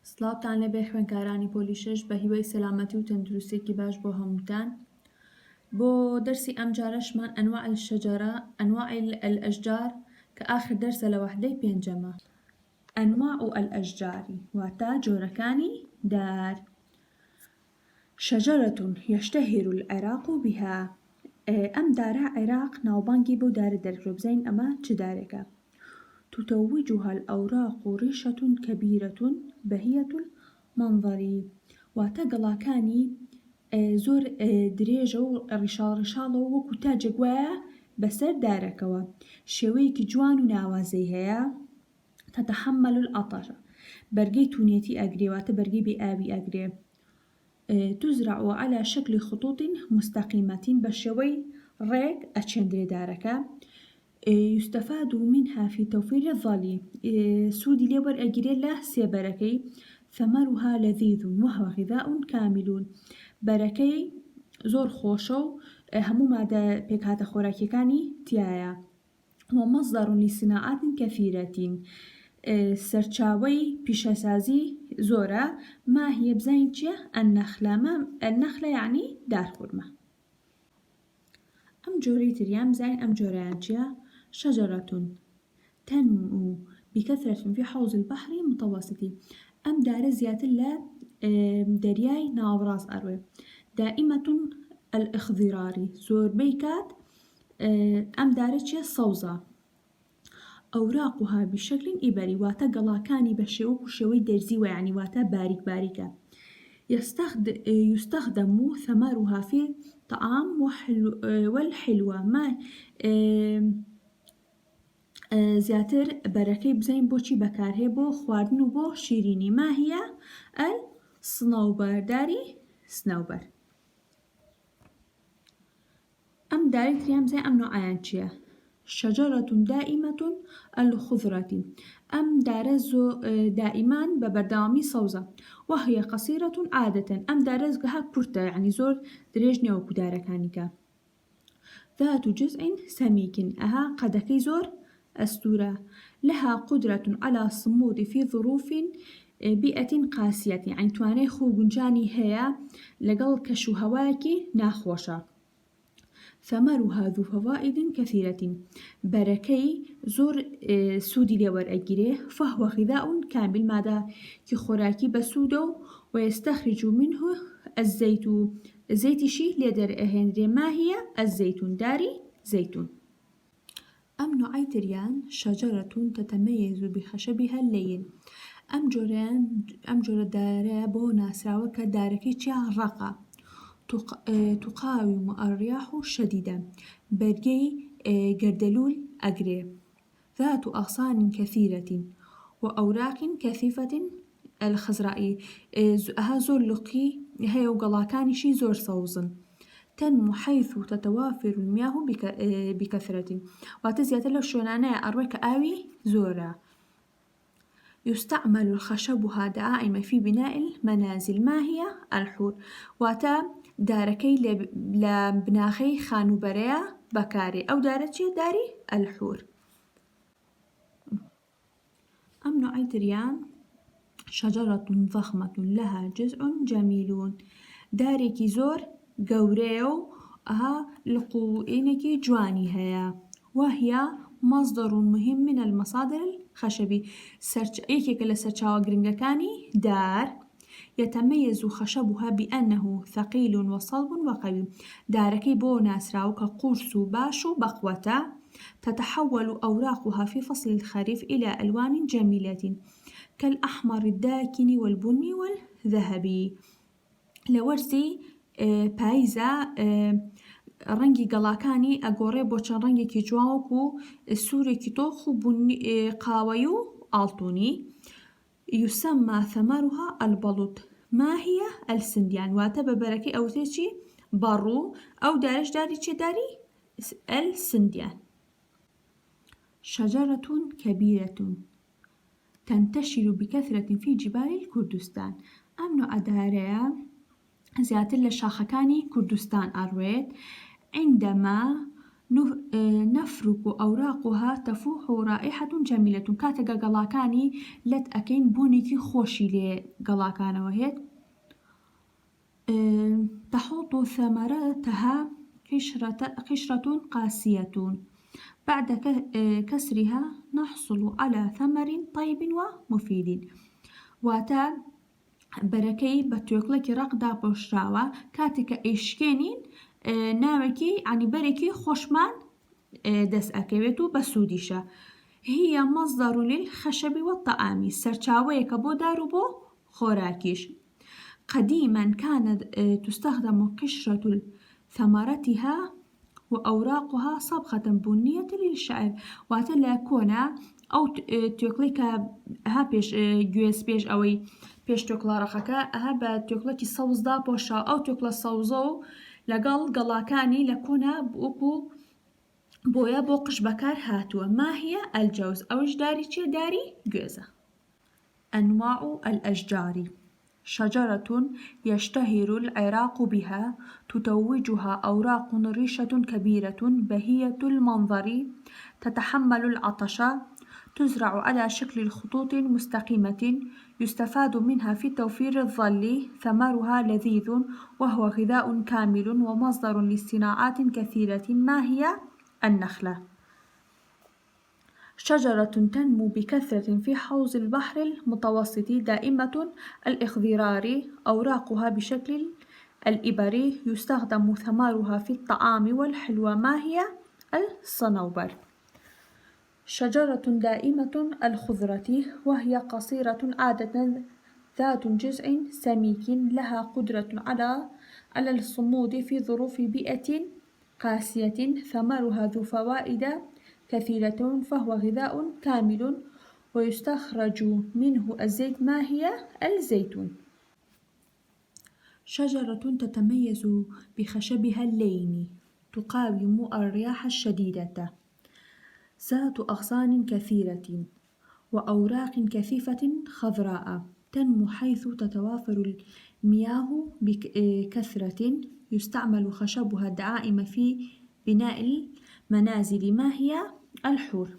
سڵاوتان لەبێ خوێندکارانی پۆلیشش بە هیوای سەلامەتی و تەندروستێکی باش بۆ هەمووتان. بۆ دەرسی ئەم جارەشمان ئەنواع الشەجەرە ئەنواع الأشجار کە ئاخر دەرسە لە وەحدەی پێنجەمە. ئەنواع الأشجاری واتە جۆرەکانی دار. شەجەرەة يشتهر العراق بها. ئەم دارە عێراق ناوبانگی بۆ دارە دەرکرۆ. بزانین ئەمە چ دارێکە. تتوجها الأوراق ريشة كبيرة بهية المنظر واتە گەڵاکانی زۆر درێژە و ڕیشاڵ و وەکو تاجێک وایە بەسەر دارەکەوە. شێوەیەکی جوان و ناوازەی هەیە. تتحمل العطش بەرگەی توونێتی ئەگرێ واتە بەرگەی بێ ئاوی ئەگرێ. تزرع على شكل خطوط مستقيمة بشوي ڕێک ئەچێندرێ دارەکە. يستفاد منها في توفير الظل سودی لێ وەرئەگیرێ لە سێبەرەکەی. ثمرها لذيذ وهو غذاء كامل بەرەکەی زۆر خۆشە و هەموو مادە پێکهاتە خۆراکیەکانی تایە. ومصدر لصناعات كثيرة سەرچاوەی پیشەسازی زۆرە. ما هي بزانین چیە؟ النخلة يعني دارخورمە. ئەم جۆرەی تریان بزانین ئەم جۆرەیان چیە؟ شجرة تنمو بكثرة في حوض البحر المتوسط. ئەم دارە زیاتر لە دەریای ناوەڕاست ئەڕوێ. دائمة الإخضرار زۆربەی کات ئەم دارە چیە؟ سەوزە. أوراقها بشكل إبري واتە گەڵاکانی بە شێوەی دەرزی و یعنی واتە باریک باریکە. يستخدم ثمرها في الطعام والحلوى ما زیاتر بەرەکەی بزانین بۆچی بەکارهەیە بۆ خواردن و بۆ شیرینی. ما هي الصنوبر داری سنوبەر. ئەم داری تریان بزانین ئەم نوعیان چیە؟ شجرة دائمة الخضرة ئەم دارە دائمان بە بەردەوامی سەوزە. وهي قصيرة عادة ئەم دارە گەها کورتە یعنی زۆر درێژ نیە وەکو دارەکانیکە. ذات جزء سميك ئەها قەدەکەی زۆر ئەستورە. لها قدرة على الصمود في ظروف بيئة قاسية يعني توانای خۆگونجانی هەیە لەگەڵ کەش و هەوایەکی ناخۆشە. ثمرها ذو فوائد كثيرة بەرەکەی زۆر سوودی لێ وەرئەگیرێ. فهو غذاء كامل مادەکی خۆراکی بەسوودە و ويستخرج منه الزيت زەیتیشی لێ دەرئەهێنرێ. ما هي الزيتون داری زەیتون. ئەم نوعی تریان شجرة تتميز بخشبها اللين. ئەم جۆرە دارە بۆ ناسراوە کە دارەکەی چیا؟ ڕەقە. تقاوم الرياح الشديدة بەرگەی گەردەلوول ئەگرێ. ذات أغصان كثيرة وأوراق كثيفة الخضراء ئەها زۆر لقی هەیە و گەڵاکانیشی زۆر سەوزن. تنمو حيث تتوافر المياه بكثرة واتە زیاتر لەو شوێنانەیە ئەڕوێ کە ئاوی زۆرە. يستعمل خشبها دائما في بناء المنازل. ما هي الحور واتە دارەکەی لە بناخەی خانوبەرەیە بەکارێ. ئەو دارە چیە؟ داری الحور. ئەم نوعی تریان شجرة ضخمة لها جزء جميل دارێکی زۆر گەورەیە و ئەها لقوئینێکی جوانی هەیە. وهي مصدر مهم من المصادر الخشبي یەکێکە لە سەرچاوە گرنگەکانی دار. يتميز خشبها بأنه ثقيل وصلب وقوي دارەکەی بۆ ناسراو کە قورس و باش و بەقوەتە. تتحول أوراقها في فصل الخريف إلى ألوان جميلة كالأحمر الداكن والبني والذهبي. لوەرزی پاییزە ڕەنگی گەڵاکانی ئەگۆڕێ بۆ چەند ڕەنگێکی جوان و سوورێکی تۆخ و قاوەی و ئاڵتونی. يسمى ثمرها البلوط. ما هي السنديان واتە بە بەرەکەی ئەوتێکی بەڕوو. ئەو دارش داری چێ؟ داری السنديان. شجرة كبيرة تنتشر بكثرة في جبال الكردستان. ئەم نوع دارەیە زیاتر لە شاخەکانی کوردستان ئەڕوێت. عندما نفرك أوراقها تفوح رائحة جميلة كاتەگە گەڵاکانی لەت ئەکەین بۆنێکی خۆشی لێ گەڵاکانەوە هێت تحط ثمرتها قشرة قاسية بعد كسرها نحصل على ثمر طيب ومفيد واتە بەرەکەی بە توێکڵێکی ڕەقدا پۆشراوە کاتێککە ئەیشکێنین ناوێکی عنی بەرێکی خۆشمان دەست ئەکەوێت و بە سوودیشە هي مصدر للخشب والطعام سەرچاوەیەکە بۆ دار و بۆ خۆراکیش قديما كانت تستخدم قشرة ثمرتها وأوراقها صبغة بنية للشعر واتلا كونا أو توكليكا ها بيش جويس بيش أوي بيش توكلا رخكا ها با توكلكي صوز دا بوشا أو توكلا صوزو لقل قلاكاني لكونا بوكو بويا بوقش بكار هاتوا ما هي الجوز أوش داري چه داري جوزة أنواع الأشجار شجرة يشتهر العراق بها تتوجها أوراق ريشة كبيرة بهية المنظر تتحمل العطش تزرع على شكل خطوط مستقيمة يستفاد منها في توفير الظل ثمرها لذيذ وهو غذاء كامل ومصدر لصناعات كثيرة ما هي النخلة شجرة تنمو بكثرة في حوض البحر المتوسط دائمة الإخضرار أوراقها بشكل الإبر يستخدم ثمارها في الطعام والحلوى ما هي الصنوبر شجرة دائمة الخضرة وهي قصيرة عادة ذات جذع سميك لها قدرة على الصمود في ظروف بيئة قاسية ثمرها ذو فوائد كثيرة فهو غذاء كامل ويستخرج منه الزيت ما هي الزيتون شجرة تتميز بخشبها اللين تقاوم الرياح الشديدة ذات أغصان كثيرة وأوراق كثيفة خضراء تنمو حيث تتوافر المياه بكثرة يستعمل خشبها الدعائم في بناء المنازل ما هي الحور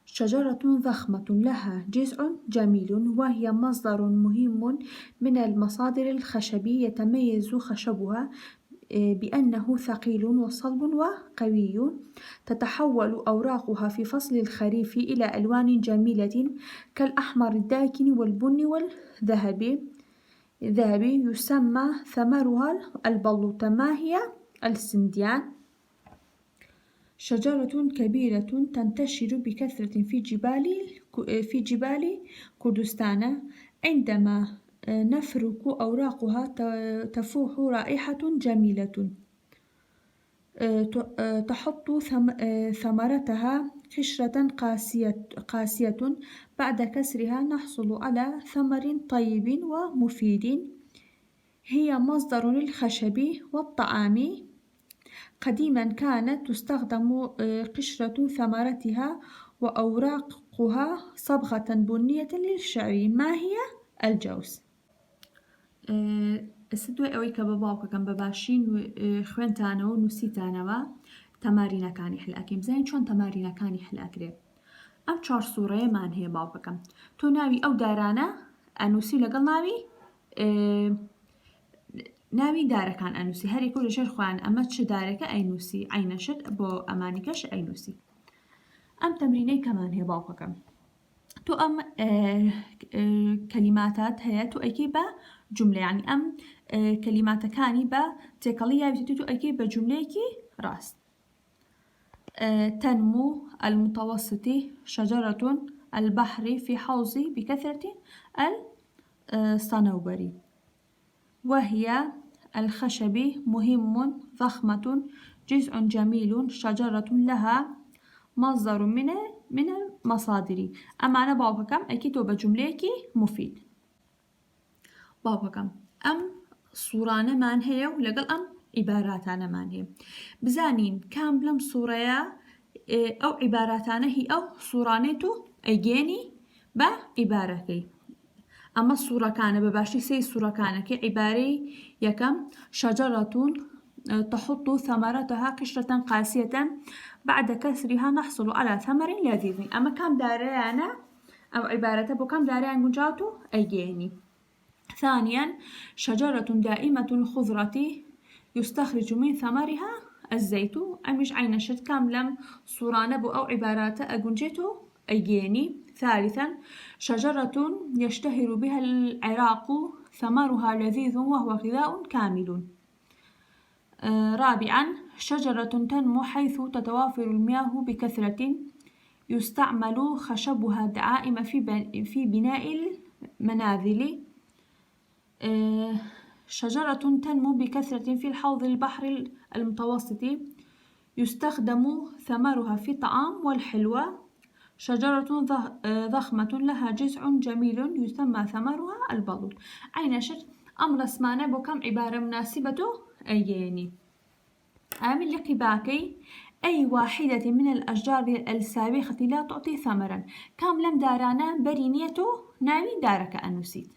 شجرة ضخمة لها جذع جميل وهي مصدر مهم من المصادر الخشبية يتميز خشبها بأنه ثقيل وصلب وقوي تتحول أوراقها في فصل الخريف إلى ألوان جميلة كالأحمر الداكن والبني والذهبي يسمى ثمرها البلوط ما هي السنديان شجرة كبيرة تنتشر بكثرة في جبال كردستان عندما نفرك أوراقها تفوح رائحة جميلة تحط ثمرتها قشرة قاسية بعد كسرها نحصل على ثمر طيب ومفيد هي مصدر للخشب والطعام قديما كانت تستخدم قشرة ثمرتها وأوراقها صبغة بنية للشعر ما هي الجوز السدوي أوي كباباوكا كان بباشين خوينتانو نوسيتانوا تمارين كاني حلاكي بزين شون تمارين كاني حلاكري أم چار صورة مان هي باوكا تو ناوي أو دارانا أنوسي لقل ناوي داركان أنوسي هري كل شيء خوان أما تش دارك أينوسي عينشت بو أمانيكش أينوسي أم تمريني كمان هي باوكا تو أم كلماتات هي تو أكيبا جملة يعني أم كلمات كاني با تقلية بتتو أكيبا جملة راست تنمو المتوسط شجرة البحر في حوض بكثرة الصنوبر وهي الخشب مهم ضخمة جزء جميل شجرة لها مصدر من المصادر أما أنا باوكم أكيد بجملة مفيد باوكم أم صورانة مان هي ولقل أم عباراتنا مان هي بزانين كام بلم صورة أو عباراتنا هي أو صورانيتو أجيني با عبارتي أما الصورة كان بباشي سي صورة كان كي عباري يكم شجرة تحط ثمرتها قشرة قاسية، بعد كسرها نحصل على ثمر لذيذ. أما كم داريانا أو عبارة بكم داريان جاتو أيجيني. ثانيا شجرة دائمة الخضرة يستخرج من ثمرها الزيت. أمش عين شد كاملم صوران بو أو عبارات أجنجتو أيجيني. ثالثا شجرة يشتهر بها العراق، ثمرها لذيذ وهو غذاء كامل. رابعا شجرة تنمو حيث تتوافر المياه بكثرة، يستعمل خشبها دعائم في بناء المنازل. شجرة تنمو بكثرة في الحوض البحر المتوسط، يستخدم ثمرها في الطعام والحلوى. شجرة ضخمة لها جذع جميل يسمى ثمرها البذل. عين شد أمر اسمانا بكم عبارة مناسبة أيجيني. عامل لقباكي أي واحدة من الأشجار السابقة لا تعطي ثمرا. كاملا دارانا برينيتو ناوي دارك أنوسيت.